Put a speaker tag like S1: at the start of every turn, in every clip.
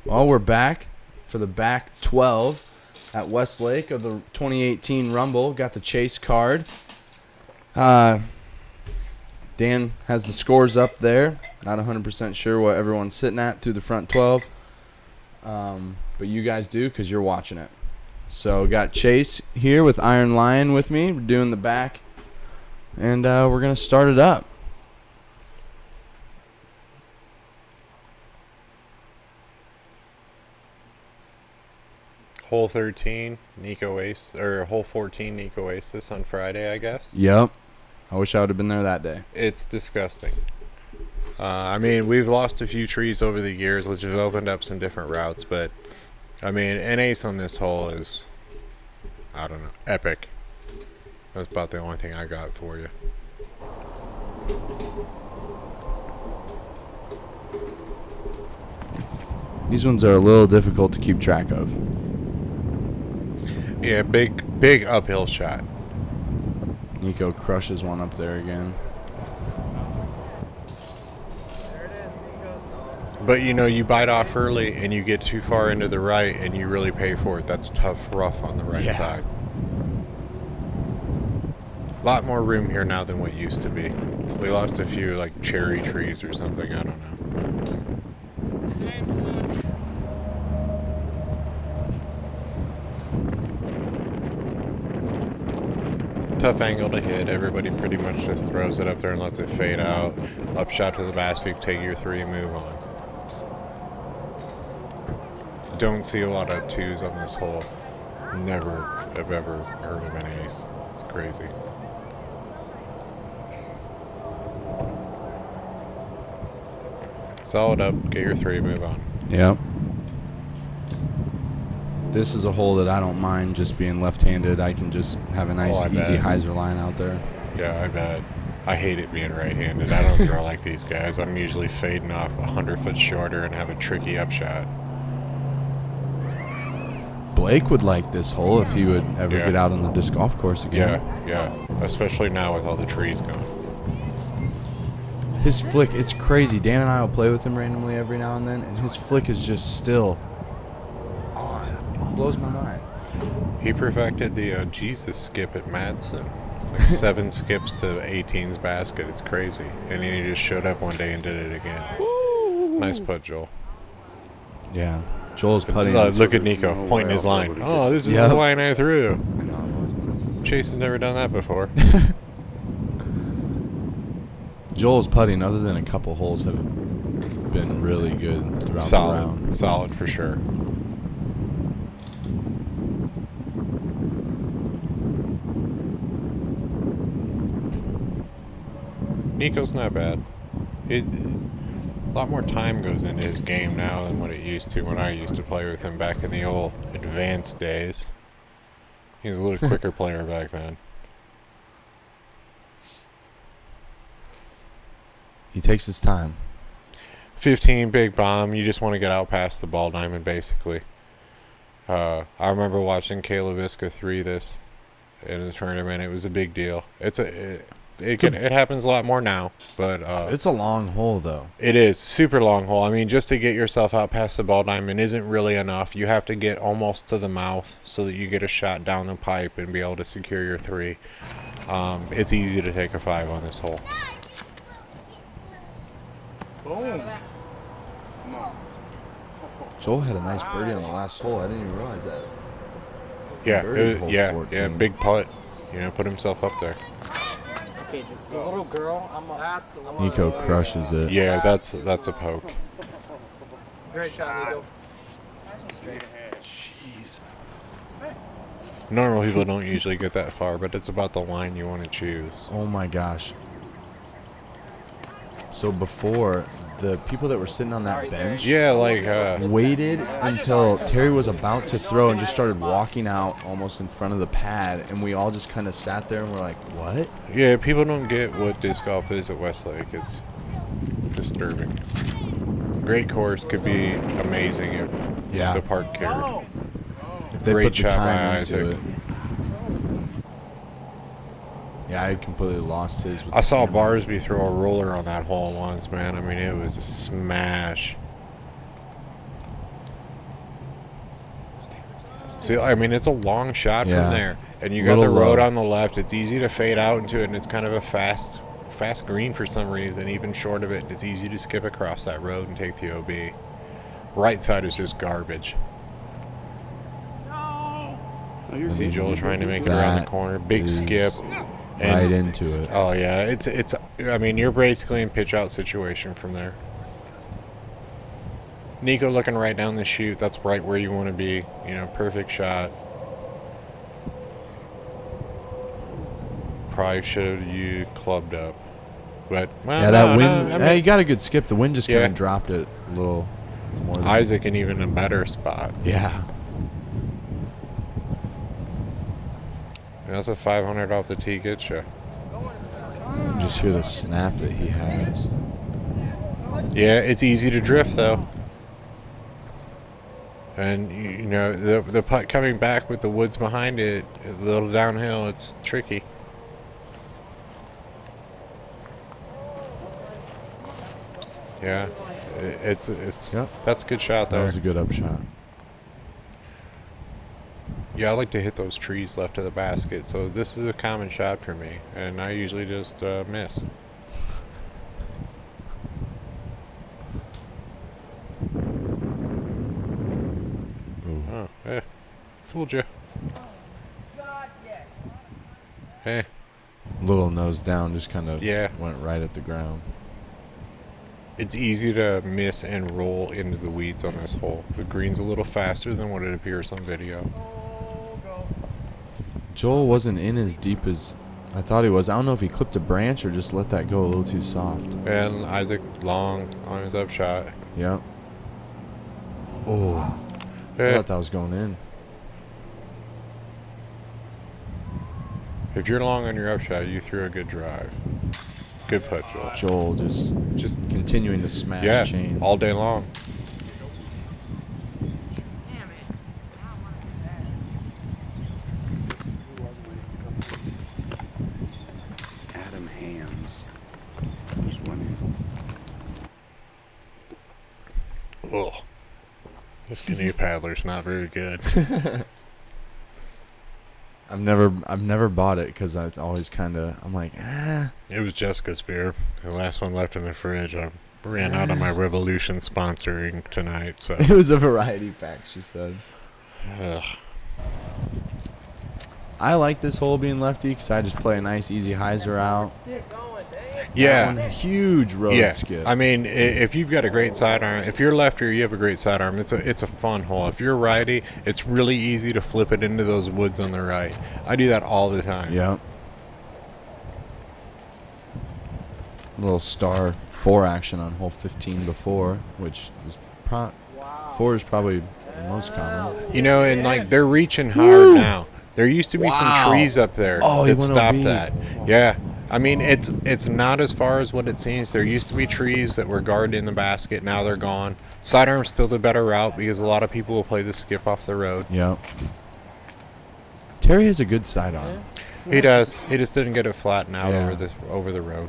S1: Well, we're back for the back 12 at Westlake of the 2018 Rumble. Got the chase card. Dan has the scores up there. Not 100% sure what everyone's sitting at through the front 12. But you guys do because you're watching it. So got Chase here with Iron Lion with me. We're doing the back. And we're going to start it up.
S2: Hole 13, Nikko Ace, or hole 14, Nikko Ace this on Friday, I guess.
S1: Yep. I wish I would have been there that day.
S2: It's disgusting. I mean, we've lost a few trees over the years, which have opened up some different routes, but, I mean, an ace on this hole is, I don't know, epic. That's about the only thing I got for you.
S1: These ones are a little difficult to keep track of.
S2: Yeah, big uphill shot.
S1: Nikko crushes one up there again.
S2: But, you know, you bite off early and you get too far into the right and you really pay for it. That's tough rough on the right side. A lot more room here now than what used to be. We lost a few, like, cherry trees or something. I don't know. Tough angle to hit. Everybody pretty much just throws it up there and lets it fade out. Up shot to the basket, take your three, move on. Don't see a lot of twos on this hole. Never have ever heard of an ace. It's crazy. Solid up, get your three, move on.
S1: Yep. This is a hole that I don't mind just being left-handed. I can just have a nice, easy hyzer line out there.
S2: Yeah, I bet. I hate it being right-handed. I don't throw like these guys. I'm usually fading off 100 foot shorter and have a tricky upshot.
S1: Blake would like this hole if he would ever get out on the disc golf course again.
S2: Yeah. Especially now with all the trees gone.
S1: His flick, it's crazy. Dan and I will play with him randomly every now and then, and his flick is just still on. Blows my mind.
S2: He perfected the Jesus skip at Madsen. Like 7 skips to 18's basket. It's crazy. And then he just showed up one day and did it again. Woo! Nice putt, Joel.
S1: Yeah. Joel's putting.
S2: Look at Nikko pointing his line. Oh, this is the line I threw. Chase has never done that before.
S1: Joel's putting, other than a couple holes, have been really good throughout the round.
S2: Solid for sure. Nikko's not bad. A lot more time goes into his game now than what it used to when I used to play with him back in the old advanced days. He was a little quicker player back then.
S1: He takes his time.
S2: 15, big bomb. You just want to get out past the ball diamond, basically. I remember watching Caleb Iska 3 this in the tournament. It was a big deal. It happens a lot more now, but
S1: it's a long hole, though.
S2: It is super long hole. I mean, just to get yourself out past the ball diamond isn't really enough. You have to get almost to the mouth so that you get a shot down the pipe and be able to secure your three. It's easy to take a 5 on this hole.
S3: Boom.
S1: Joel had a nice birdie on the last hole. I didn't even realize that.
S2: Yeah, big putt. You know, put himself up there.
S3: Okay, the little girl, that's the one.
S1: Nikko crushes it.
S2: Yeah, that's a poke.
S3: Great shot, Nikko.
S4: Straight ahead. Jeez.
S2: Normal people don't usually get that far, but it's about the line you want to choose.
S1: Oh my gosh. So before, the people that were sitting on that bench waited until Terry was about to throw and just started walking out almost in front of the pad, and we all just kind of sat there and were like, what?
S2: Yeah, people don't get what disc golf is at Westlake. It's disturbing. Great course, could be amazing if the park cared.
S1: If they
S2: Great
S1: put the
S2: shot
S1: time
S2: by
S1: into
S2: Izak.
S1: it. Yeah, I completely lost his.
S2: I saw Barsby throw a roller on that hole once, man. I mean, it was a smash. So, I mean, it's a long shot
S1: Yeah.
S2: from there. And you got the
S1: Little
S2: road
S1: low.
S2: on the left. It's easy to fade out into it, and it's kind of a fast green for some reason. Even short of it, it's easy to skip across that road and take the OB. Right side is just garbage. See Joel trying to make it around the
S1: That
S2: corner. Big
S1: is
S2: skip.
S1: right into it.
S2: Oh, yeah. It's. I mean, you're basically in pitch-out situation from there. Nikko looking right down the chute. That's right where you want to be. You know, perfect shot. Probably should have you clubbed up. But, well,
S1: Yeah, that
S2: no,
S1: wind.
S2: no, I mean,
S1: He got a good skip. The wind just kind
S2: Yeah.
S1: of dropped it a little more. Than,
S2: Izak in even a better spot.
S1: yeah.
S2: That's a 500 off the tee, get you.
S1: You can just hear the snap that he has.
S2: Yeah, it's easy to drift though. And you know the putt coming back with the woods behind it, a little downhill, it's tricky. Yeah, it's
S1: Yep.
S2: that's a good shot
S1: That
S2: there.
S1: was a good upshot.
S2: Yeah, I like to hit those trees left of the basket, so this is a common shot for me, and I usually just miss.
S1: Ooh.
S2: Oh, fooled you. Hey,
S1: Little nose down, just kind of
S2: Yeah.
S1: went right at the ground.
S2: it's easy to miss and roll into the weeds on this hole. The green's a little faster than what it appears on video.
S1: Joel wasn't in as deep as I thought he was. I don't know if he clipped a branch or just let that go a little too soft.
S2: And Izak long on his upshot.
S1: Yep. Oh, I
S2: Eh,
S1: thought that was going in.
S2: if you're long on your upshot, you threw a good drive. Good putt, Joel.
S1: Joel just
S2: Just
S1: continuing to smash
S2: yeah,
S1: chains.
S2: all day long.
S4: Adam Hams. Who's winning?
S2: Ugh. This canoe paddler's not very good.
S1: I've never bought it because it's always kind of I'm like
S2: It was Jessica's beer. The last one left in the fridge. I ran out of my Revolution sponsoring tonight, so.
S1: It was a variety pack, she said.
S2: Ugh.
S1: I like this hole being lefty because I just play a nice easy hyzer out.
S2: Yeah.
S1: That one huge road
S2: Yeah,
S1: skip.
S2: I mean, if you've got a great sidearm, if you're lefty, you have a great sidearm. It's a fun hole. If you're righty, it's really easy to flip it into those woods on the right. I do that all the time.
S1: Yep. Little star 4 action on hole 15 before, which is 4 is probably the most common.
S2: You know, and like they're reaching hard now. There used to be some
S1: Wow.
S2: trees up there
S1: Oh, he
S2: that
S1: went
S2: stopped
S1: OB.
S2: that. Yeah. I mean, it's not as far as what it seems. There used to be trees that were guarded in the basket. Now they're gone. Sidearm's still the better route because a lot of people will play the skip off the road.
S1: Yep. Terry has a good sidearm.
S2: He does. He just didn't get it flattened out
S1: Yeah.
S2: over the road.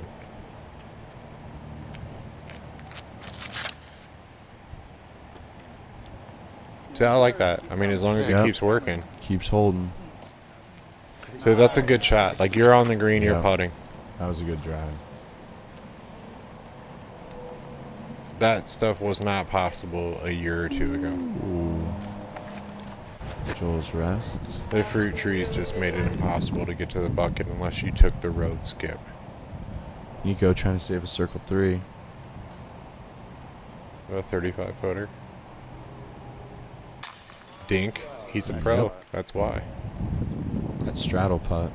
S2: See, I like that. I mean, as long as it
S1: Yep.
S2: keeps working.
S1: Keeps holding.
S2: So that's a good shot. Like you're on the green, you're
S1: Yeah.
S2: putting.
S1: That was a good drive.
S2: That stuff was not possible a year or two ago.
S1: Ooh. Joel's rests.
S2: The fruit trees just made it impossible to get to the bucket unless you took the road skip.
S1: Nikko trying to save a circle 3.
S2: A 35 footer. Dink. He's a
S1: Yep.
S2: pro. That's why.
S1: That straddle putt.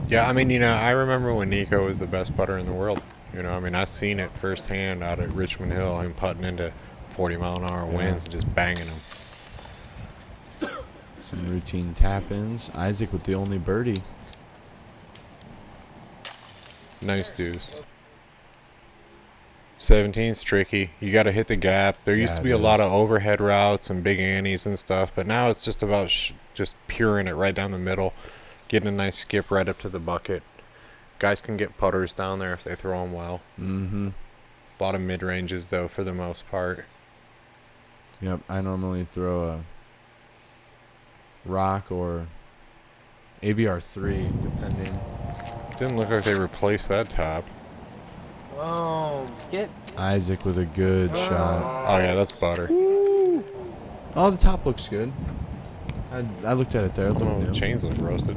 S2: Yeah, I mean, you know, I remember when Nikko was the best putter in the world. You know, I mean, I've seen it firsthand out at Richmond Hill, him putting into 40-mile-an-hour winds and just banging them.
S1: Some routine tap-ins. Izak with the only birdie.
S2: Nice deuce. 17's tricky. You got to hit the gap. There used
S1: Yeah,
S2: to be
S1: it
S2: a lot
S1: is.
S2: of overhead routes and big antes and stuff, but now it's just about just puring it right down the middle, getting a nice skip right up to the bucket. Guys can get putters down there if they throw them well.
S1: Mm-hmm.
S2: A lot of mid-ranges, though, for the most part.
S1: Yep, I normally throw a rock or AVR 3, depending.
S2: Didn't look like they replaced that top.
S3: Boom. Skip.
S1: Izak with a good shot.
S2: Oh yeah, that's butter.
S1: Oh, the top looks good. I looked at it there. It looked
S2: Oh, the
S1: new.
S2: chains look roasted.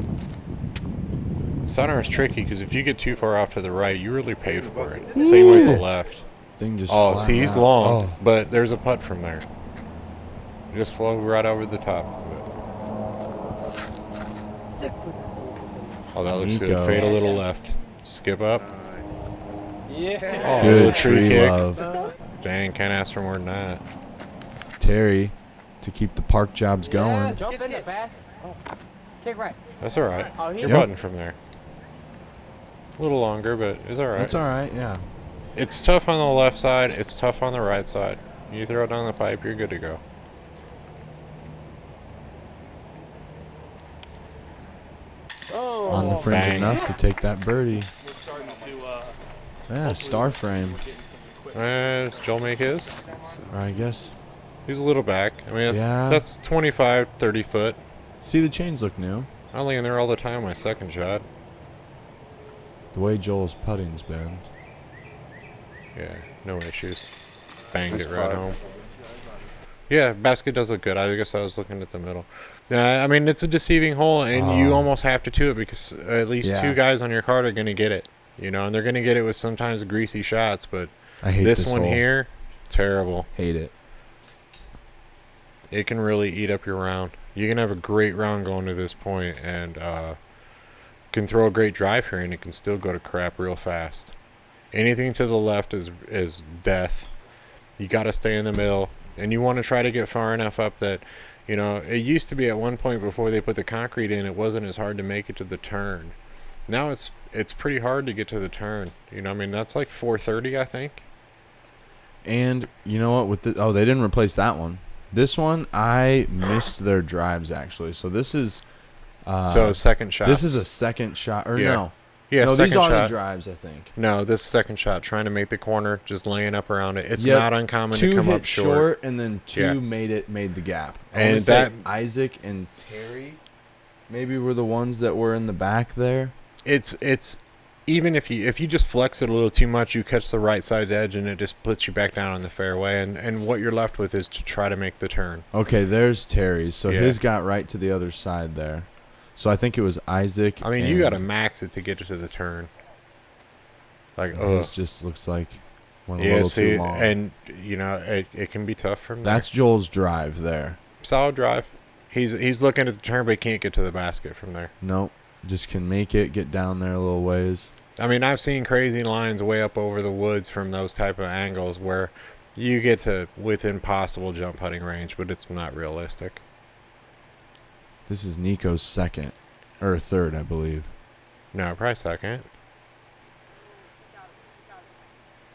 S2: Sidearm's tricky because if you get too far off to the right, you really pay for it. Same with the left.
S1: Thing just
S2: Oh,
S1: flat
S2: see, he's
S1: out.
S2: long,
S1: Oh.
S2: but there's a putt from there. You just flow right over the top of it.
S3: Sick with it.
S2: Oh, that looks
S1: Nikko.
S2: good. Fade a little left. Skip up.
S3: Yeah.
S2: Oh, little
S1: Good tree
S2: kick.
S1: love.
S2: Dang, can't ask for more than that.
S1: Terry to keep the park jobs going.
S3: Jump in the basket. Oh. Kick right.
S2: That's all right.
S3: Oh,
S2: You're
S3: here.
S2: button from there. A little longer, but it's all right.
S1: It's all right, yeah.
S2: It's tough on the left side. It's tough on the right side. You throw it down the pipe, you're good to go.
S3: Oh.
S1: On the fringe
S2: Bang.
S1: enough to take that birdie. Yeah, star frame.
S2: Does Joel make his?
S1: Or I guess.
S2: He's a little back. I mean,
S1: Yeah.
S2: that's 25, 30 foot.
S1: See, the chains look new.
S2: I only in there all the time on my second shot.
S1: The way Joel's putting's been.
S2: Yeah, no issues. Banged it right home. Yeah, basket does look good. I guess I was looking at the middle. I mean, it's a deceiving hole, and you
S1: Oh.
S2: almost have to do it because at least
S1: Yeah.
S2: two guys on your card are going to get it. You know, and they're going to get it with sometimes greasy shots, but
S1: I hate
S2: this
S1: this
S2: one
S1: hole.
S2: here, terrible.
S1: Hate it.
S2: It can really eat up your round. You can have a great round going to this point and can throw a great drive here, and it can still go to crap real fast. Anything to the left is death. You got to stay in the middle, and you want to try to get far enough up that, you know, it used to be at one point before they put the concrete in, it wasn't as hard to make it to the turn. Now it's pretty hard to get to the turn. You know, I mean, that's like 430, I think.
S1: And you know what? With the, they didn't replace that one. This one, I missed their drives actually. So this is.
S2: So second shot.
S1: This is a second shot, or
S2: Yeah.
S1: no?
S2: Yeah,
S1: No,
S2: second
S1: these are the
S2: shot.
S1: drives, I think.
S2: No, this second shot, trying to make the corner, just laying up around it. It's
S1: Yep.
S2: not uncommon
S1: Two
S2: to come
S1: hit
S2: up short.
S1: and then two
S2: Yeah.
S1: made the gap. I
S2: And
S1: wanna say
S2: that-
S1: Izak and Terry maybe were the ones that were in the back there.
S2: It's even if you just flex it a little too much, you catch the right side edge and it just puts you back down on the fairway. And what you're left with is to try to make the turn.
S1: Okay, there's Terry's. So
S2: Yeah.
S1: his got right to the other side there. So I think it was Izak.
S2: I mean, you
S1: and
S2: got to max it to get it to the turn. Like,
S1: his just looks like went a
S2: yeah,
S1: little
S2: see,
S1: too long.
S2: and you know it can be tough from there.
S1: That's Joel's drive there.
S2: Solid drive. He's looking at the turn, but he can't get to the basket from there.
S1: Nope. Just can make it, get down there a little ways.
S2: I mean, I've seen crazy lines way up over the woods from those type of angles where you get to within possible jump putting range, but it's not realistic.
S1: This is Nikko's second. Or third, I believe.
S2: No, probably second.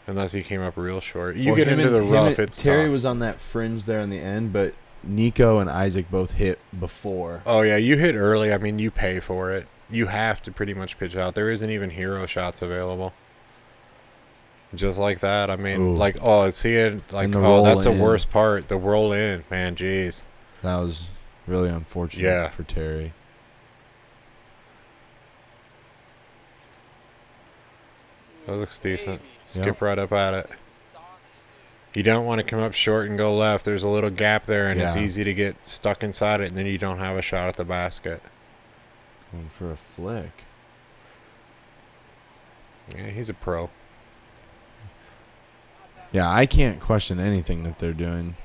S2: Unless he came up real short. You
S1: Well,
S2: get
S1: him
S2: into the
S1: and- him
S2: rough,
S1: and
S2: it's
S1: Terry
S2: tough.
S1: was on that fringe there in the end, but Nikko and Izak both hit before.
S2: Oh, yeah, you hit early. I mean, you pay for it. You have to pretty much pitch out. There isn't even hero shots available. Just like that. I mean,
S1: Ooh.
S2: like, oh, see it? Like,
S1: And the
S2: oh,
S1: roll
S2: that's the
S1: in.
S2: worst part. The roll in. Man, jeez.
S1: That was really unfortunate
S2: Yeah.
S1: for Terry.
S2: That looks decent. Skip right up at it. You don't want to come up short and go left. There's a little gap there, and it's
S1: Yeah.
S2: easy to get stuck inside it, and then you don't have a shot at the basket.
S1: Going for a flick.
S2: Yeah, he's a pro.
S1: Yeah, I can't question anything that they're doing.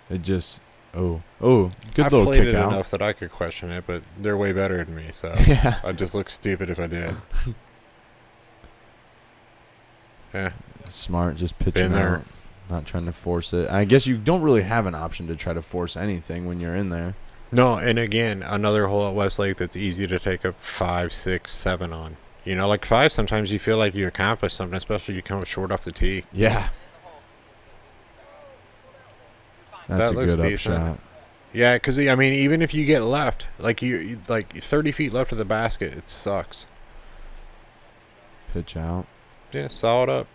S1: It just good
S2: I've
S1: little
S2: played
S1: kick
S2: it
S1: out.
S2: enough that I could question it, but they're way better than me, so
S1: Yeah.
S2: I'd just look stupid if I did. Yeah,
S1: Smart, just pitching
S2: Been there.
S1: out, not trying to force it. I guess you don't really have an option to try to force anything when you're in there.
S2: no, and again, another hole at Westlake that's easy to take up 5, 6, 7 on. You know, like 5, sometimes you feel like you accomplished something, especially if you come up short off the tee.
S1: Yeah. That's
S2: That
S1: a
S2: looks
S1: good
S2: decent.
S1: upshot.
S2: Yeah, because I mean, even if you get left, like like 30 feet left of the basket, it sucks.
S1: Pitch out.
S2: Yeah, solid up.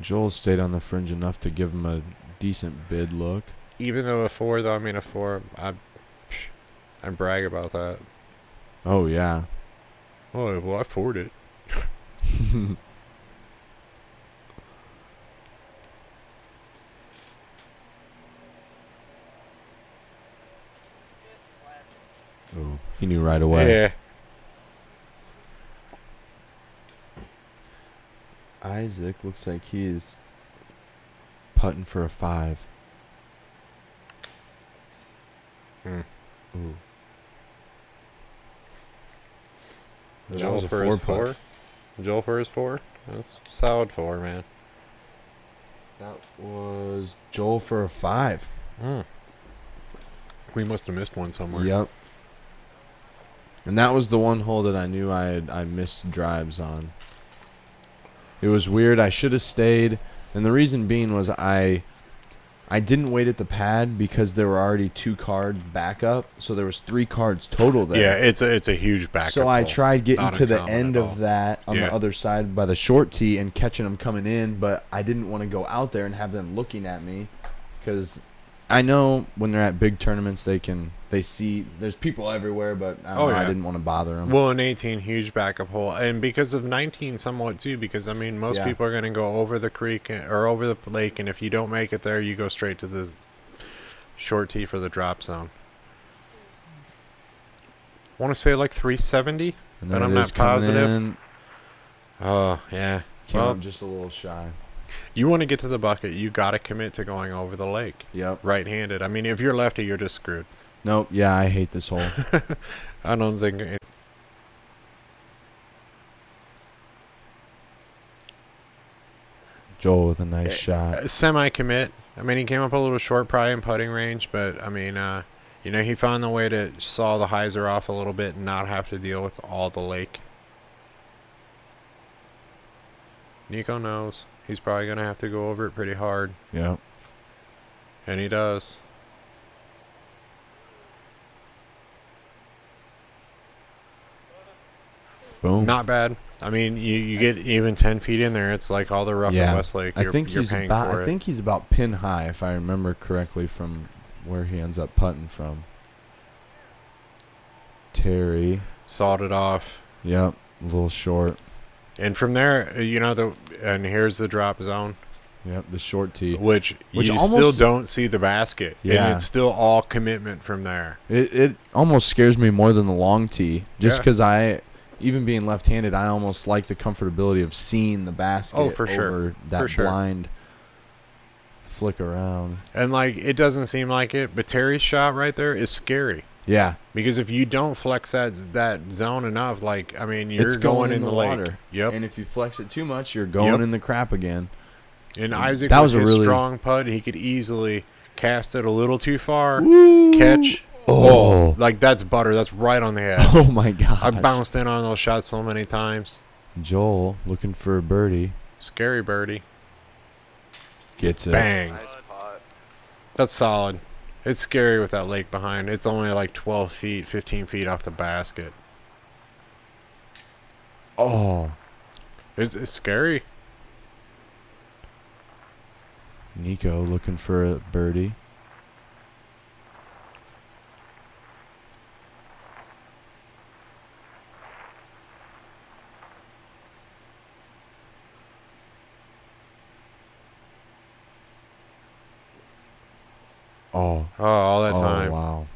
S1: Joel stayed on the fringe enough to give him a decent bid look.
S2: even though a 4, though, I mean, a 4, I brag about that.
S1: Oh, yeah.
S2: Oh, well, I forward it.
S1: Oh, he knew right away.
S2: Yeah.
S1: Izak looks like he is putting for a 5.
S2: Hmm.
S1: Ooh. That
S2: Joel
S1: was a
S2: for his
S1: 4
S2: 4. Joel for his 4. That's a solid 4, man.
S1: That was Joel for a 5.
S2: We must have missed one somewhere.
S1: Yep. And that was the one hole that I knew I missed drives on. It was weird. I should have stayed, and the reason being was I didn't wait at the pad because there were already 2 cards backup, so there was 3 cards total there.
S2: Yeah, it's a huge backup.
S1: So I
S2: hole.
S1: tried getting
S2: Not
S1: to the
S2: uncommon
S1: end
S2: at
S1: of
S2: all.
S1: that on
S2: Yeah.
S1: the other side by the short tee and catching them coming in, but I didn't want to go out there and have them looking at me because I know when they're at big tournaments they see there's people everywhere, but I don't know, I didn't want to bother them.
S2: Well, an 18, huge backup hole. And because of 19 somewhat, too, because, I mean, most people are going to go over the creek or over the lake, and if you don't make it there, you go straight to the short tee for the drop zone. I want to say like 370,
S1: And
S2: but I'm not positive. Oh, yeah.
S1: Came
S2: Well,
S1: up just a little shy.
S2: you want to get to the bucket, you got to commit to going over the lake.
S1: Yep.
S2: Right-handed. I mean, if you're lefty, you're just screwed.
S1: Nope. Yeah, I hate this hole.
S2: I don't think...
S1: Joel with a nice shot.
S2: Semi-commit. I mean, he came up a little short probably in putting range, but, I mean, you know, he found the way to saw the hyzer off a little bit and not have to deal with all the lake. Nikko knows. He's probably going to have to go over it pretty hard.
S1: Yep.
S2: And he does.
S1: Boom.
S2: Not bad. I mean, you get even 10 feet in there, it's like all the rough in Westlake.
S1: I think
S2: you're
S1: he's
S2: paying
S1: about.
S2: for
S1: I
S2: it.
S1: think he's about pin high, if I remember correctly, from where he ends up putting from. Terry.
S2: Sawed it off.
S1: Yep. A little short.
S2: And from there, you know, and here's the drop zone.
S1: Yep. The short tee.
S2: Which you still
S1: almost
S2: don't see the basket.
S1: Yeah.
S2: And it's still all commitment from there.
S1: It almost scares me more than the long tee, just
S2: Yeah.
S1: because even being left-handed, I almost like the comfortability of seeing the basket.
S2: Oh, for sure.
S1: Over that
S2: For sure.
S1: blind flick around.
S2: And, like, it doesn't seem like it, but Terry's shot right there is scary.
S1: Yeah.
S2: Because if you don't flex that zone enough, like, I mean, you're
S1: It's
S2: going in the lake.
S1: water.
S2: Yep.
S1: And if you flex it too much, you're going
S2: Yep.
S1: in the crap again.
S2: And Izak,
S1: That
S2: with
S1: was a
S2: his
S1: really
S2: strong putt, he could easily cast it a little too far,
S1: Woo.
S2: catch.
S1: Oh.
S2: Like, that's butter. That's right on the head.
S1: Oh, my God.
S2: I bounced in on those shots so many times.
S1: Joel looking for a birdie.
S2: Scary birdie.
S1: Gets it.
S2: Bang. That's solid. It's scary with that lake behind. It's only like 12 feet, 15 feet off the basket.
S1: Oh.
S2: It's scary.
S1: Nikko looking for a birdie. Oh.
S2: Oh, all that
S1: Oh,
S2: time.
S1: wow.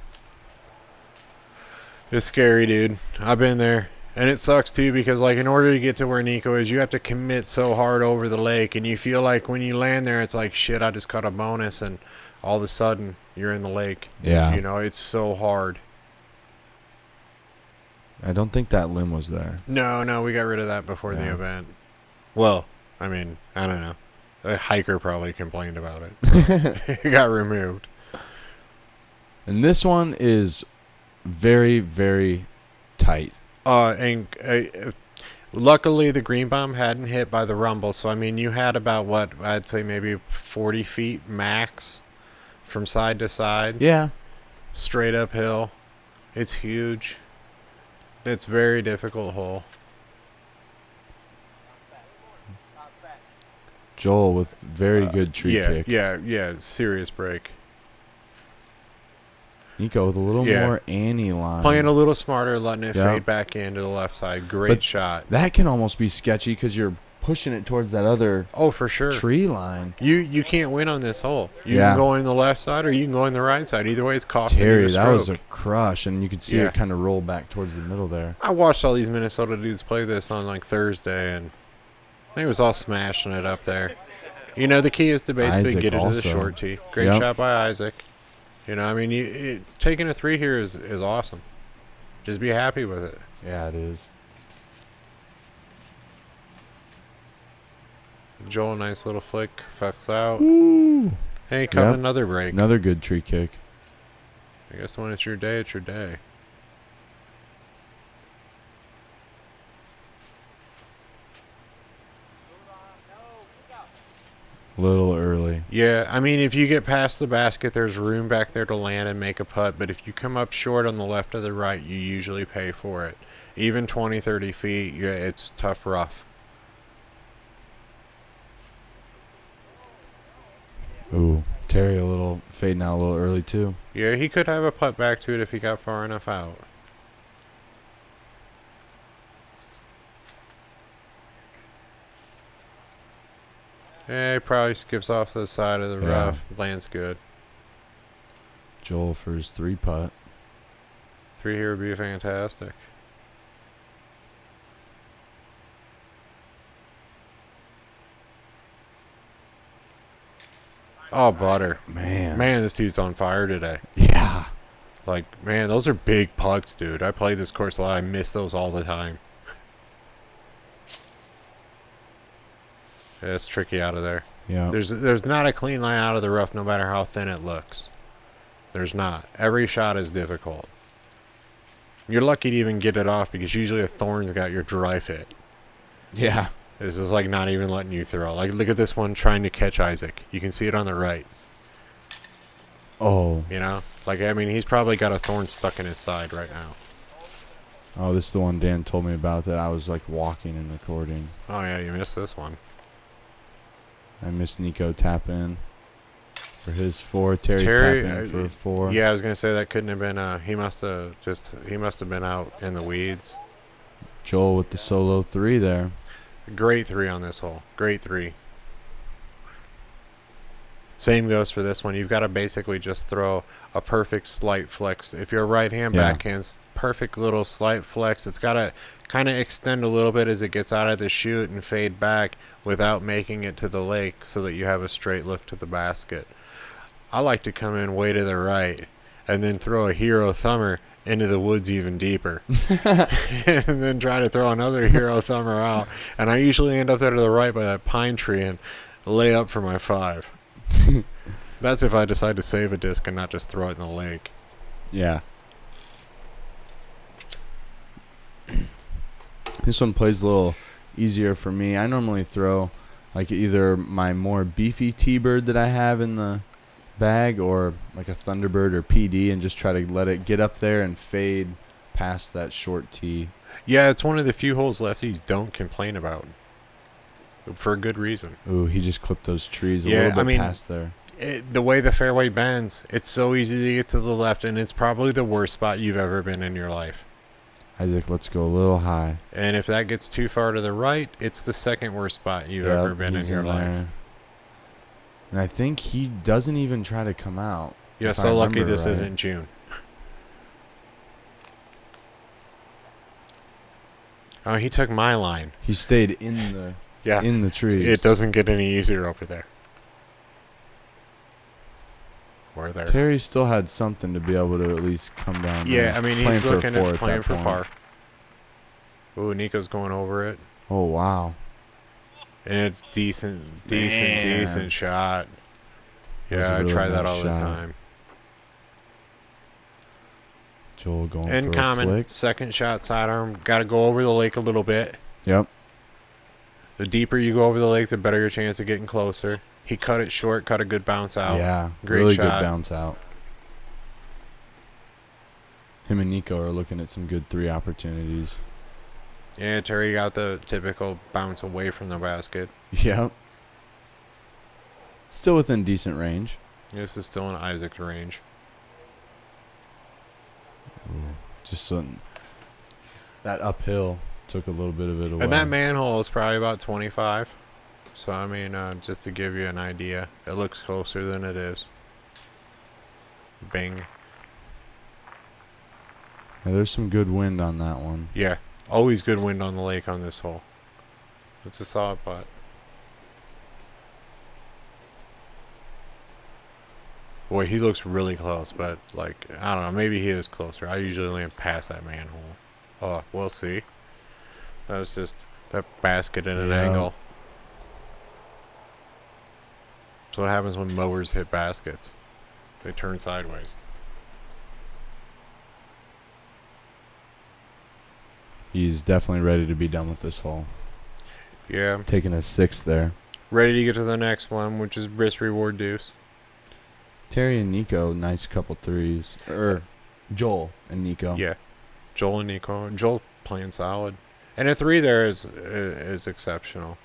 S2: It's scary, dude. I've been there. And it sucks, too, because, like, in order to get to where Nikko is, you have to commit so hard over the lake. And you feel like when you land there, it's like, shit, I just caught a bonus. And all of a sudden, you're in the lake.
S1: Yeah.
S2: You know, it's so hard.
S1: I don't think that limb was there.
S2: No, we got rid of that before the
S1: Yeah.
S2: event. Well, I mean, I don't know. A hiker probably complained about it. It got removed.
S1: And this one is very, very tight.
S2: Luckily, the green bomb hadn't hit by the rumble. So, I mean, you had about, what, I'd say maybe 40 feet max from side to side.
S1: Yeah.
S2: Straight uphill. It's huge. It's very difficult hole.
S1: Joel with very good tree kick.
S2: Yeah, serious break.
S1: Nikko with a little more Annie line.
S2: Playing a little smarter, letting it
S1: Yep.
S2: fade back into the left side. Great
S1: But
S2: shot.
S1: That can almost be sketchy because you're pushing it towards that other
S2: For sure.
S1: tree line.
S2: You can't win on this hole. You
S1: Yeah.
S2: can go in the left side or you can go in the right side. Either way, it's costing you
S1: Terry,
S2: a
S1: that was
S2: stroke.
S1: a crush, and you could see it kind of roll back towards the middle there.
S2: I watched all these Minnesota dudes play this on like Thursday, and they was all smashing it up there. You know, the key is to basically
S1: Isaac
S2: get it to
S1: also.
S2: the short tee. Great
S1: Yep.
S2: shot by Izak. You know, I mean, taking a 3 here is awesome. Just be happy with it.
S1: Yeah, it is.
S2: Joel, nice little flick, fucks out.
S1: Ooh.
S2: Hey, cut
S1: Yep.
S2: another break.
S1: Another good tree kick.
S2: I guess when it's your day, it's your day.
S1: A little early.
S2: Yeah, I mean, if you get past the basket, there's room back there to land and make a putt. But if you come up short on the left or the right, you usually pay for it. Even 20, 30 feet, it's tough rough.
S1: Ooh, Terry a little fading out a little early too.
S2: Yeah, he could have a putt back to it if he got far enough out. Yeah, he probably skips off the side of the
S1: Yeah.
S2: rough. Lands good.
S1: Joel for his 3 putt.
S2: 3 here would be fantastic. Oh, butter.
S1: Man.
S2: Man, this dude's on fire today.
S1: Yeah.
S2: Like, man, those are big putts, dude. I play this course a lot. I miss those all the time. Yeah, it's tricky out of there.
S1: Yeah.
S2: There's not a clean line out of the rough no matter how thin it looks. There's not. Every shot is difficult. You're lucky to even get it off because usually a thorn's got your drive hit.
S1: Yeah.
S2: This is like not even letting you throw. Like, look at this one trying to catch Izak. You can see it on the right.
S1: Oh.
S2: You know? Like, I mean, he's probably got a thorn stuck in his side right now.
S1: Oh, this is the one Dan told me about that I was like walking and recording.
S2: Oh, yeah, you missed this one.
S1: I missed Nikko tap in for his 4. Terry tap in for a 4.
S2: Yeah, I was gonna say that couldn't have been. He must have been out in the weeds.
S1: Joel with the solo 3 there.
S2: Great 3 on this hole. Great 3. Same goes for this one. You've got to basically just throw a perfect slight flex. If you're right-hand backhand, perfect little slight flex. It's got to kind of extend a little bit as it gets out of the chute and fade back without making it to the lake so that you have a straight look to the basket. I like to come in way to the right and then throw a hero thumber into the woods even deeper. And then try to throw another hero thumber out. And I usually end up there to the right by that pine tree and lay up for my 5. That's if I decide to save a disc and not just throw it in the lake.
S1: Yeah. This one plays a little easier for me. I normally throw like either my more beefy T-bird that I have in the bag or like a Thunderbird or PD and just try to let it get up there and fade past that short tee.
S2: Yeah, it's one of the few holes lefties don't complain about. For a good reason.
S1: Ooh, he just clipped those trees a little bit past there.
S2: The way the fairway bends, it's so easy to get to the left, and it's probably the worst spot you've ever been in your life.
S1: Izak, let's go a little high.
S2: And if that gets too far to the right, it's the second worst spot you've ever been in your life.
S1: And I think he doesn't even try to come out.
S2: Yeah, so lucky this isn't June. Oh, he took my line.
S1: He stayed in the trees.
S2: It doesn't get any easier over there. Or there.
S1: Terry still had something to be able to at least come down.
S2: Yeah,
S1: there.
S2: I mean,
S1: playing
S2: he's
S1: for
S2: looking
S1: a 4
S2: at playing
S1: that
S2: for
S1: point.
S2: par. Ooh, Nikko's going over it.
S1: Oh, wow.
S2: And it's decent shot.
S1: That was
S2: Yeah,
S1: a really
S2: I try that
S1: nice
S2: all
S1: shot.
S2: the time.
S1: Joel going
S2: In
S1: for a
S2: common,
S1: flick.
S2: second shot sidearm. Got to go over the lake a little bit.
S1: Yep.
S2: The deeper you go over the lake, the better your chance of getting closer. He cut it short, cut a good bounce out.
S1: Yeah,
S2: Great
S1: really
S2: shot.
S1: good bounce out. Him and Nikko are looking at some good 3 opportunities.
S2: Yeah, Terry got the typical bounce away from the basket.
S1: Yep. Still within decent range.
S2: This is still in Isaac's range.
S1: Just that uphill took a little bit of it away.
S2: And that manhole is probably about 25. So, I mean, just to give you an idea, it looks closer than it is. Bing.
S1: Yeah, there's some good wind on that one.
S2: Yeah, always good wind on the lake on this hole. It's a solid putt. Boy, he looks really close, but, like, I don't know, maybe he is closer. I usually land past that manhole. Oh, we'll see. That was just that basket in an angle. That's what happens when mowers hit baskets. They turn sideways.
S1: He's definitely ready to be done with this hole.
S2: Yeah.
S1: Taking a 6 there.
S2: Ready to get to the next one, which is risk reward deuce.
S1: Terry and Nikko, nice couple threes. Or Joel and Nikko.
S2: Yeah. Joel and Nikko. Joel playing solid. And a 3 there is exceptional.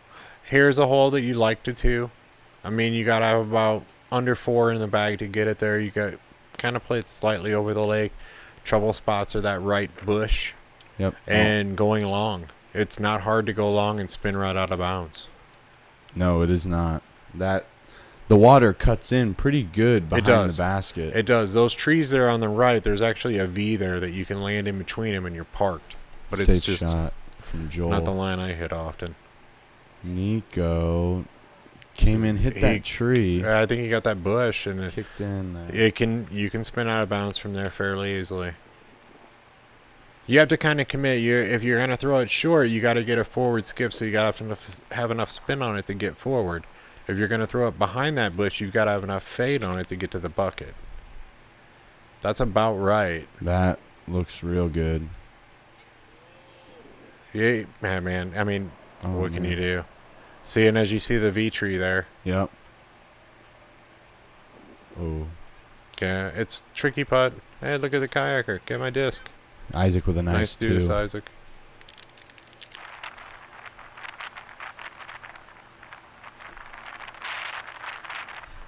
S2: Here's a hole that you liked it to. I mean, you got to have about under 4 in the bag to get it there. You got kind of play it slightly over the lake. Trouble spots are that right bush.
S1: Yep.
S2: And going long. It's not hard to go long and spin right out of bounds.
S1: No, it is not. The water cuts in pretty good behind the basket.
S2: It does. Those trees there on the right, there's actually a V there that you can land in between them and you're parked. But
S1: Safe
S2: it's just
S1: shot from Joel.
S2: not the line I hit often.
S1: Nikko came in, hit that tree.
S2: I think he got that bush and it
S1: Kicked in there.
S2: you can spin out of bounds from there fairly easily. You have to kind of commit. If you're going to throw it short, you got to get a forward skip, so you got to have enough spin on it to get forward. If you're going to throw it behind that bush, you've got to have enough fade on it to get to the bucket. That's about right.
S1: That looks real good.
S2: Yeah, man. I mean, what can
S1: man.
S2: you do? See, and as you see the V tree there.
S1: Yep. Oh.
S2: Yeah, it's tricky putt. Hey, look at the kayaker. Get my disc.
S1: Isaac with a nice
S2: deuce,
S1: two.
S2: Isaac.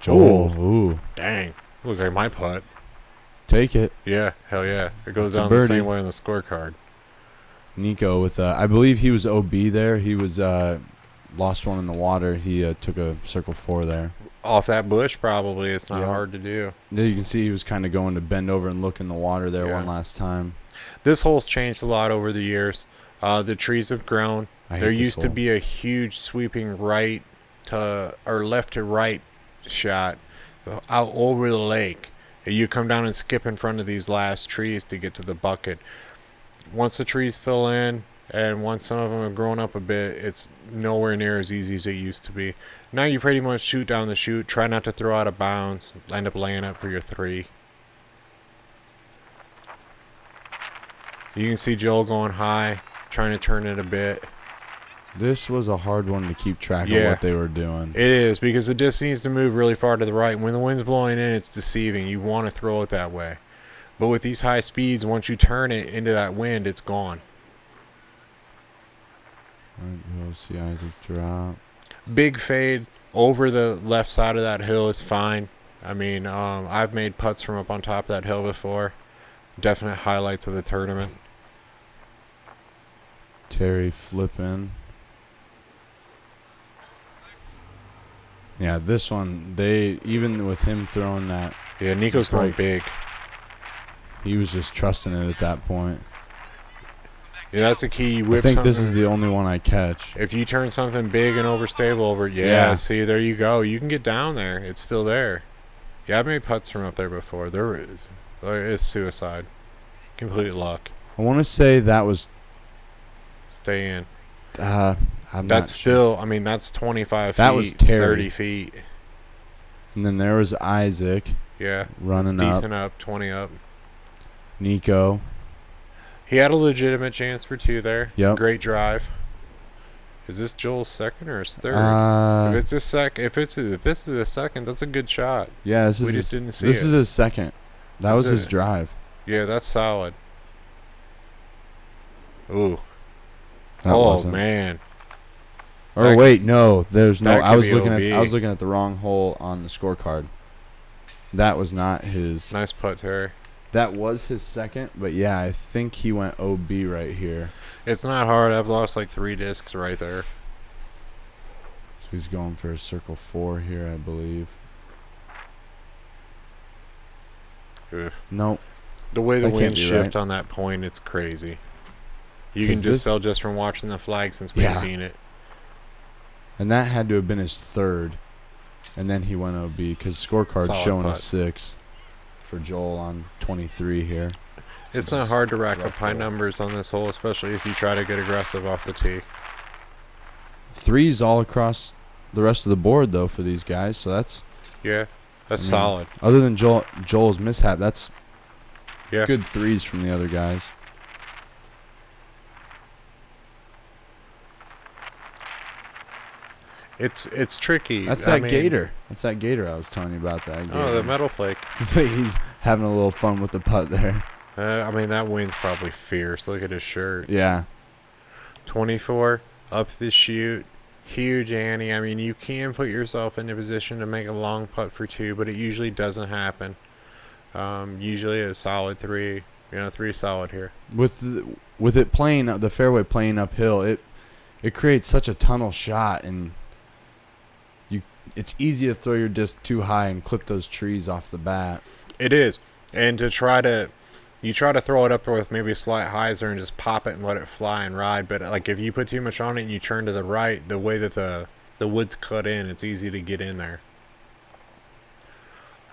S1: Joel. Ooh.
S2: Dang. Looks like my putt.
S1: Take it.
S2: Yeah, hell yeah. It goes
S1: It's a
S2: down the
S1: birdie.
S2: same way on the scorecard.
S1: Nikko with, I believe he was OB there. He was, lost one in the water. He took a circle 4 there.
S2: Off that bush, probably. It's not
S1: Yeah.
S2: hard to do.
S1: There you can see he was kind of going to bend over and look in the water there
S2: Yeah.
S1: one last time.
S2: This hole's changed a lot over the years. The trees have grown.
S1: I hate
S2: There
S1: this
S2: used to
S1: hole.
S2: be a huge sweeping right to or left to right shot out over the lake. You come down and skip in front of these last trees to get to the bucket. Once the trees fill in and once some of them have grown up a bit, it's nowhere near as easy as it used to be. Now you pretty much shoot down the chute, try not to throw out of bounds, end up laying up for your 3. You can see Joel going high, trying to turn it a bit.
S1: This was a hard one to keep track of
S2: Yeah.
S1: what they were doing.
S2: It is, because the disc needs to move really far to the right. When the wind's blowing in, it's deceiving. You want to throw it that way. But with these high speeds, once you turn it into that wind, it's gone.
S1: We'll see Isaac drop.
S2: Big fade over the left side of that hill is fine. I mean, I've made putts from up on top of that hill before. Definite highlights of the tournament.
S1: Terry flipping. Yeah, this one, even with him throwing that,
S2: Yeah, Nikko's going
S1: Right.
S2: big.
S1: he was just trusting it at that point.
S2: Yeah, that's the key. You
S1: I
S2: whip
S1: think
S2: something.
S1: this is the only one I catch.
S2: If you turn something big and overstable over,
S1: Yeah.
S2: see, there you go. You can get down there. It's still there. Yeah, I've made putts from up there before. It's suicide. Complete luck.
S1: I want to say that was,
S2: Stay in.
S1: I'm not
S2: That's
S1: sure.
S2: still, I mean, that's 25
S1: That
S2: feet,
S1: was Terry.
S2: 30 feet.
S1: And then there was Isaac
S2: Yeah,
S1: running up.
S2: decent up, 20 up.
S1: Nikko.
S2: He had a legitimate chance for 2 there.
S1: Yep.
S2: Great drive. Is this Joel's second or his third? If
S1: This
S2: this is a second, that's a good shot.
S1: yeah, this
S2: We
S1: is
S2: just didn't see
S1: this
S2: it.
S1: is his second. That was
S2: That's
S1: his
S2: it.
S1: drive.
S2: Yeah, that's solid. Ooh.
S1: That
S2: Oh
S1: wasn't.
S2: man.
S1: Or
S2: That-
S1: wait, no, there's no.
S2: that
S1: I
S2: could
S1: was
S2: be
S1: looking
S2: OB.
S1: at I was looking at the wrong hole on the scorecard. That was not his.
S2: Nice putt, Terry.
S1: That was his second, but yeah, I think he went OB right here.
S2: It's not hard. I've lost like 3 discs right there.
S1: So he's going for a circle 4 here, I believe.
S2: Ugh.
S1: Nope.
S2: The way the
S1: That can't
S2: winds
S1: be
S2: shift
S1: right.
S2: on that point, it's crazy. You
S1: 'Cause
S2: can
S1: this-
S2: just tell just from watching the flag since we've
S1: Yeah.
S2: seen it.
S1: And that had to have been his third. And then he went OB because scorecard's
S2: Solid
S1: showing
S2: putt.
S1: a 6 for Joel on 23 here.
S2: It's not hard to rack
S1: Rough
S2: up high
S1: hole.
S2: numbers on this hole, especially if you try to get aggressive off the tee.
S1: 3s all across the rest of the board, though, for these guys. So that's,
S2: Yeah, that's
S1: I mean,
S2: solid.
S1: other than Joel's mishap, that's
S2: Yeah.
S1: good 3s from the other guys.
S2: It's tricky.
S1: That's
S2: I
S1: that
S2: mean,
S1: gator. That's that gator I was telling you about. That gator.
S2: Oh, the metal flake.
S1: He's having a little fun with the putt there.
S2: I mean, that wind's probably fierce. Look at his shirt.
S1: Yeah.
S2: 24, up the chute. Huge ante. I mean, you can put yourself in a position to make a long putt for 2, but it usually doesn't happen. Usually a solid 3. 3 solid here.
S1: With it playing the fairway playing uphill, it creates such a tunnel shot, and it's easy to throw your disc too high and clip those trees off the bat.
S2: It is. And you try to throw it up there with maybe a slight hyzer and just pop it and let it fly and ride. But like if you put too much on it and you turn to the right, the way that the wood's cut in, it's easy to get in there.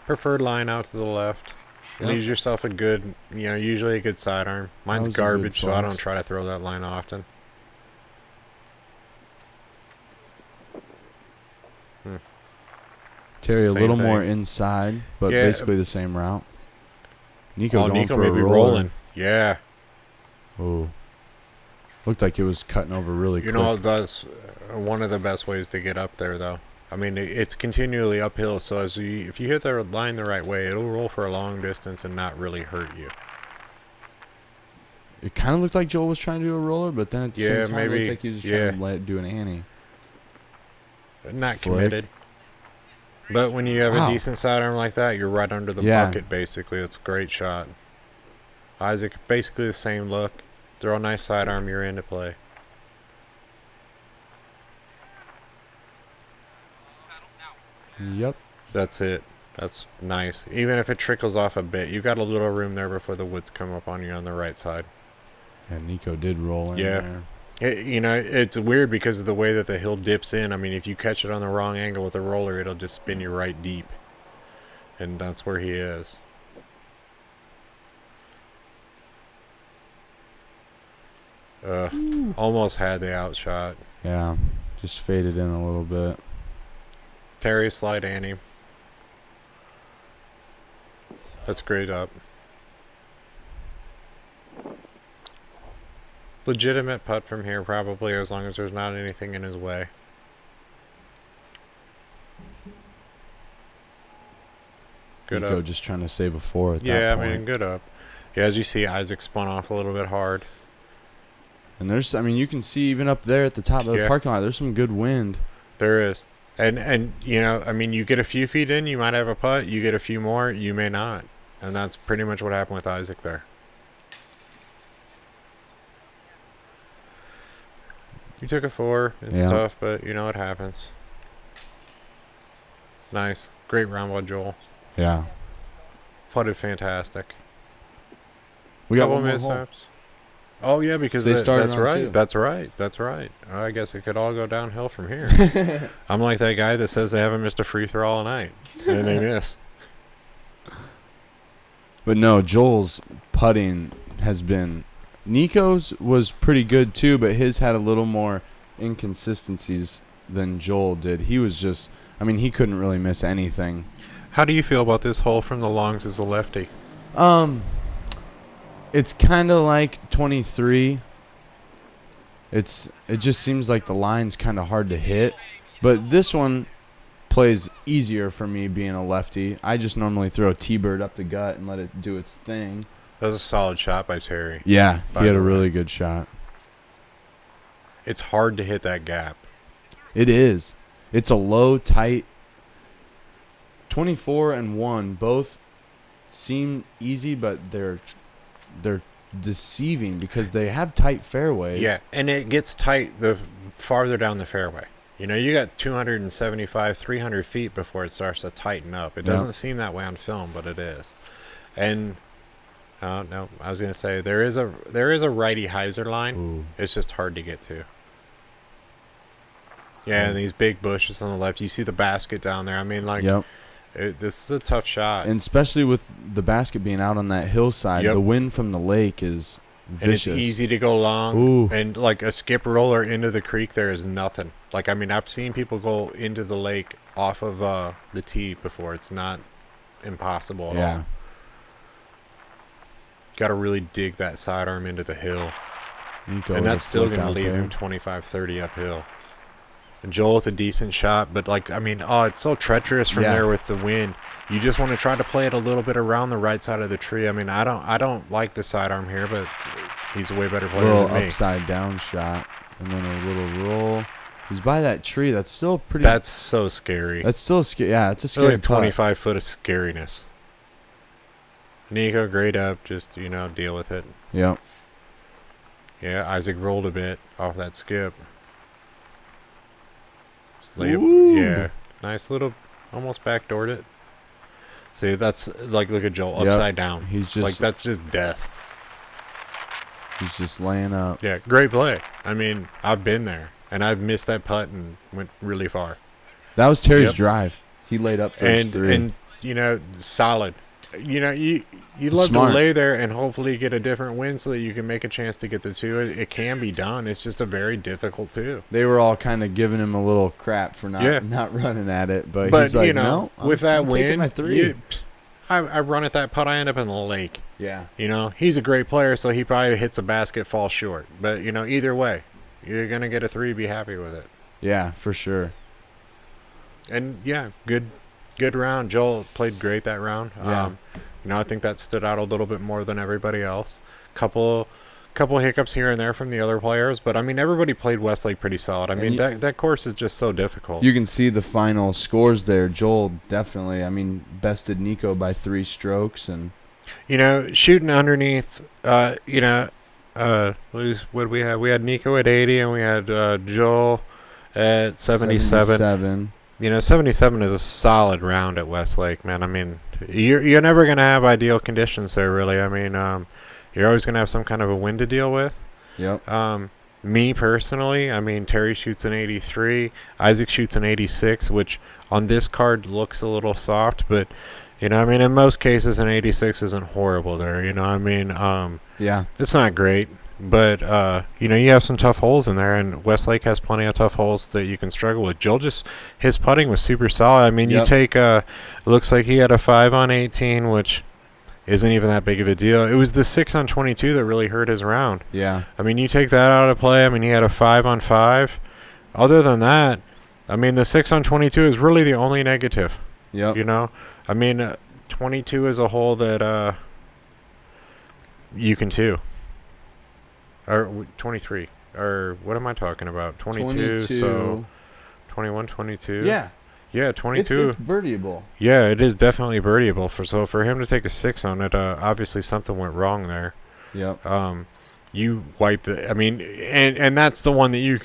S2: Preferred line out to the left.
S1: Yep.
S2: Leaves yourself a good, usually a good sidearm. Mine's
S1: was a good
S2: garbage, so I don't
S1: flex.
S2: try to throw that line often.
S1: Terry a
S2: Same
S1: little
S2: thing.
S1: more inside, but
S2: Yeah.
S1: basically the same route. Nico going
S2: Nico
S1: for
S2: may
S1: a
S2: be
S1: roller.
S2: rolling. Yeah.
S1: Oh, looked like it was cutting over really quick.
S2: That's one of the best ways to get up there, though. I mean, it's continually uphill, so if you hit the line the right way, it'll roll for a long distance and not really hurt you.
S1: It kind of looked like Joel was trying to do a roller, but then at the
S2: Yeah,
S1: same time, it
S2: maybe,
S1: looked like he was just
S2: yeah.
S1: trying to let it do an ante.
S2: Not
S1: Flick.
S2: committed. But when you have
S1: Wow.
S2: a decent sidearm like that, you're right under the
S1: Yeah.
S2: bucket, basically. It's a great shot. Izak, basically the same look. Throw a nice sidearm, you're into play.
S1: Yep.
S2: That's it. That's nice. Even if it trickles off a bit, you've got a little room there before the woods come up on you on the right side.
S1: And Nico did roll in
S2: Yeah.
S1: there.
S2: It's weird because of the way that the hill dips in. I mean, if you catch it on the wrong angle with a roller, it'll just spin you right deep. And that's where he is. Almost had the outshot.
S1: Yeah, just faded in a little bit.
S2: Terry slide ante. That's great up. Legitimate putt from here, probably, as long as there's not anything in his way. Good
S1: Nico
S2: up.
S1: just trying to save a 4 at
S2: Yeah,
S1: that
S2: I
S1: point.
S2: mean, good up. Yeah, as you see, Izak spun off a little bit hard.
S1: And you can see even up there at the top of the
S2: Yeah.
S1: parking lot, there's some good wind.
S2: There is. And you get a few feet in, you might have a putt. You get a few more, you may not. And that's pretty much what happened with Izak there. You took a 4. It's
S1: Yeah.
S2: tough, but it happens. Nice. Great round by Joel.
S1: Yeah.
S2: Putted fantastic.
S1: We got
S2: Couple
S1: one more hole.
S2: mishaps. Oh, yeah, because
S1: They started
S2: that's
S1: on
S2: right.
S1: 2.
S2: That's right. I guess it could all go downhill from here. I'm like that guy that says they haven't missed a free throw all night. And they miss.
S1: But no, Joel's putting has been... Nico's was pretty good too, but his had a little more inconsistencies than Joel did. He was just... he couldn't really miss anything.
S2: How do you feel about this hole from the longs as a lefty?
S1: It's kind of like 23. It just seems like the line's kind of hard to hit, but this one plays easier for me being a lefty. I just normally throw a T-bird up the gut and let it do its thing.
S2: That was a solid shot by Terry.
S1: Yeah,
S2: By
S1: he had
S2: the
S1: a
S2: way.
S1: really good shot.
S2: It's hard to hit that gap.
S1: It is. It's a low, tight 24 and 1, both seem easy, but they're deceiving because they have tight fairways.
S2: Yeah, and it gets tight the farther down the fairway. You know, you got 275, 300 feet before it starts to tighten up. It doesn't seem that way on film, but it is. And no, I was gonna say there is a righty hyzer line.
S1: Ooh.
S2: It's just hard to get to. Yeah, and these big bushes on the left. You see the basket down there. I mean, like,
S1: Yep.
S2: This is a tough shot.
S1: And especially with the basket being out on that hillside,
S2: Yep.
S1: the wind from the lake is vicious.
S2: And it's easy to go long.
S1: Ooh.
S2: And like a skip roller into the creek, there is nothing. Like, I mean, I've seen people go into the lake off of the tee before. It's not impossible at all. Got to really dig that sidearm into the hill.
S1: Nikko
S2: And that's still going to
S1: out
S2: leave
S1: there.
S2: him 25, 30 uphill. And Joel with a decent shot, but like, I mean, it's so treacherous from there with the wind. You just want to try to play it a little bit around the right side of the tree. I mean, I don't like the sidearm here, but he's a way better player
S1: Little
S2: than me.
S1: upside down shot, and then a little roll. He's by that tree. That's still pretty.
S2: That's so scary.
S1: That's still scary. Yeah, it's a
S2: It's
S1: scary
S2: like 25 foot of scariness. Nikko, grade up, just, deal with it.
S1: Yep.
S2: Yeah, Izak rolled a bit off that skip. Just lay it,
S1: Ooh.
S2: yeah, nice little, almost backdoored it. See, that's like, look at Joel, upside down.
S1: He's just
S2: Like, that's just death.
S1: He's just laying up.
S2: Yeah, great play. I mean, I've been there, and I've missed that putt and went really far.
S1: That was Terry's
S2: Yep.
S1: drive. He laid up for his three.
S2: And solid. You love
S1: Smart.
S2: to lay there and hopefully get a different win so that you can make a chance to get the two. It can be done. It's just a very difficult two.
S1: They were all kind of giving him a little crap for not running at it, but he's like, no,
S2: with that
S1: I'm taking
S2: win,
S1: my three.
S2: I run at that putt, I end up in the lake.
S1: Yeah.
S2: He's a great player, so he probably hits a basket, falls short. But either way, you're gonna get a three. Be happy with it.
S1: Yeah, for sure.
S2: And yeah, good round. Joel played great that round.
S1: Yeah.
S2: I think that stood out a little bit more than everybody else. Couple hiccups here and there from the other players, but I mean, everybody played Westlake pretty solid. I mean, that course is just so difficult.
S1: You can see the final scores there. Joel definitely, bested Nikko by 3 strokes, and
S2: shooting underneath. What did we have? We had Nikko at 80, and we had Joel at 77. 77 is a solid round at Westlake, man. I mean, you're never going to have ideal conditions there, really. I mean, you're always going to have some kind of a wind to deal with.
S1: Yep.
S2: Me personally, I mean, Terry shoots an 83. Izak shoots an 86, which on this card looks a little soft, but, in most cases, an 86 isn't horrible there.
S1: Yeah.
S2: It's not great. But, you have some tough holes in there, and Westlake has plenty of tough holes that you can struggle with. Joel his putting was super solid. I mean,
S1: Yep.
S2: you take, it looks like he had a 5 on 18, which isn't even that big of a deal. It was the 6 on 22 that really hurt his round.
S1: Yeah.
S2: I mean, you take that out of play. I mean, he had a 5 on 5. Other than that, I mean, the 6 on 22 is really the only negative.
S1: Yep.
S2: I mean, 22 is a hole that you can too. Or 23. Or what am I talking about? 22. So 21, 22.
S1: Yeah.
S2: Yeah, 22.
S1: It's birdieable.
S2: Yeah, it is definitely birdieable. For him to take a 6 on it, obviously something went wrong there.
S1: Yep.
S2: You wipe it. I mean, and that's the one that you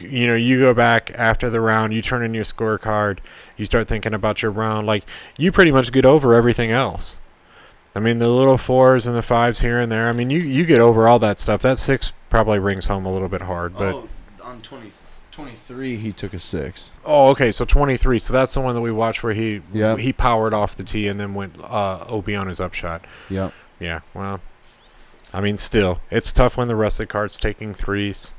S2: go back after the round, you turn in your scorecard, you start thinking about your round. Like, you pretty much get over everything else. I mean, the little 4s and the 5s here and there. I mean, you get over all that stuff. That 6 probably rings home a little bit hard. But
S1: on 23, he took a 6.
S2: Oh, okay. So 23. So that's the one that we watched where he
S1: Yep.
S2: he powered off the tee and then went OB on his upshot.
S1: Yep.
S2: Yeah. Well, I mean, still, it's tough when the rest of the card's taking 3s.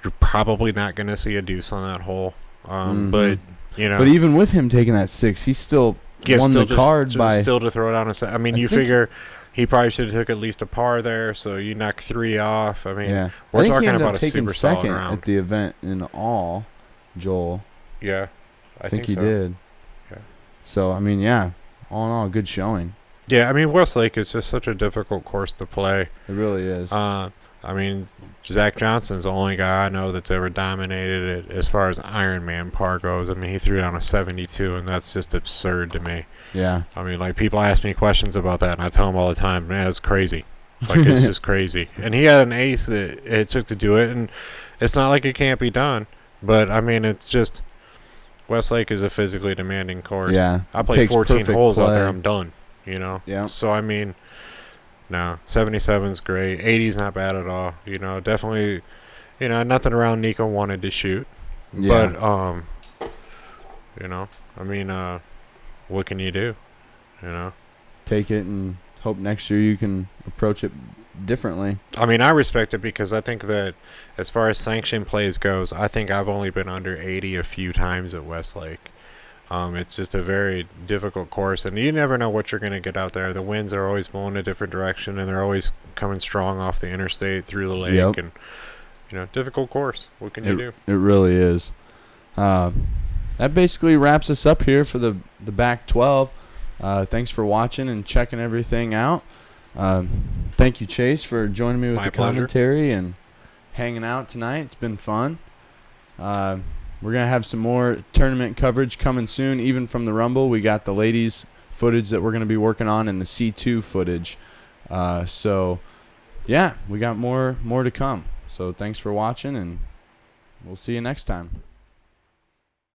S2: You're probably not going to see a deuce on that hole. But
S1: But even with him taking that 6, he still won
S2: still
S1: the card by.
S2: still to throw it on a set. I mean, you figure he probably should have took at least a par there, so you knock 3 off. I mean,
S1: Yeah.
S2: we're
S1: I think he
S2: talking
S1: ended up
S2: about a
S1: taking
S2: super solid
S1: second
S2: round.
S1: at the event in all. Joel.
S2: Yeah,
S1: I think he
S2: so.
S1: did.
S2: Yeah.
S1: So I mean, yeah, all in all, good showing.
S2: Yeah, I mean, Westlake is just such a difficult course to play.
S1: It really is.
S2: I I mean, Zach Johnson's the only guy I know that's ever dominated it as far as Ironman par goes. I mean, he threw down a 72, and that's just absurd to me.
S1: Yeah.
S2: I mean, like, people ask me questions about that, and I tell them all the time, man, it's crazy. Like, it's just crazy. And he had an ace that it took to do it, and it's not like it can't be done. But, I mean, it's just Westlake is a physically demanding course.
S1: Yeah.
S2: I play
S1: Takes
S2: 14
S1: perfect
S2: holes out there,
S1: play.
S2: I'm done, you know?
S1: Yeah.
S2: So, I mean, no, 77's great. 80's not bad at all. You know, definitely, you know, nothing around Nikko wanted to shoot.
S1: Yeah.
S2: But, you know, I mean, what can you do, you know?
S1: Take it and hope next year you can approach it differently.
S2: I mean, I respect it because I think that as far as sanctioned plays goes, I think I've only been under 80 a few times at Westlake. It's just a very difficult course, and you never know what you're going to get out there. The winds are always blowing a different direction, and they're always coming strong off the interstate through the lake.
S1: Yep.
S2: And, you know, difficult course. What can you do?
S1: It really is. That basically wraps us up here for the back 12. Thanks for watching and checking everything out. Thank you, Chase, for joining me with
S2: My
S1: the
S2: pleasure.
S1: commentary and hanging out tonight. It's been fun. We're going to have some more tournament coverage coming soon, even from the Rumble. We got the ladies footage that we're going to be working on and the C2 footage. So, yeah, we got more to come. So thanks for watching, and we'll see you next time.